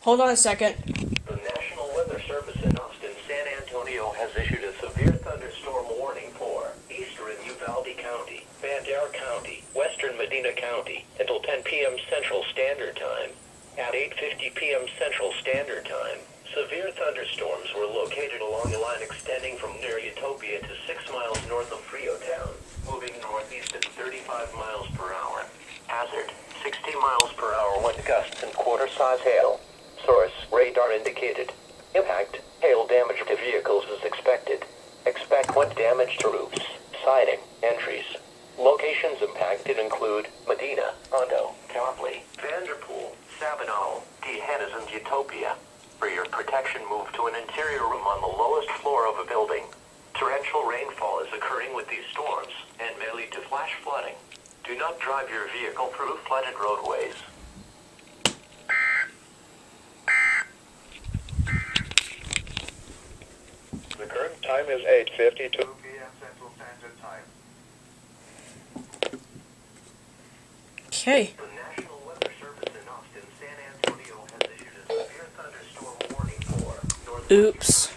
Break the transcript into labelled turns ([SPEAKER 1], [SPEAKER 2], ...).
[SPEAKER 1] Hold on a second.
[SPEAKER 2] The National Weather Service in Austin, San Antonio has issued a severe thunderstorm warning for eastern Uvalde County, Bandera County, western Medina County until 10 p.m. Central Standard Time. At 8:50 p.m. Central Standard Time, severe thunderstorms were located along a line extending from near Utopia to 6 miles north of Freetown, moving northeast at 35 miles per hour. Hazard, 60 miles per hour wind gusts and quarter-size hail. Source, radar indicated. Impact, hail damage to vehicles is expected. Expect wind damage to roofs, siding, entries. Locations impacted include Medina, Hondo, Copley, Vanderpool, Sabinal, D'Hanas, and Utopia. For your protection, move to an interior room on the lowest floor of a building. Torrential rainfall is occurring with these storms and may lead to flash flooding. Do not drive your vehicle through flooded roadways.
[SPEAKER 3] The current time is 8:52 p.m. Central Standard Time.
[SPEAKER 1] Okay.
[SPEAKER 2] The National Weather Service in Austin, San Antonio has issued a severe thunderstorm warning for northwestern
[SPEAKER 1] Oops.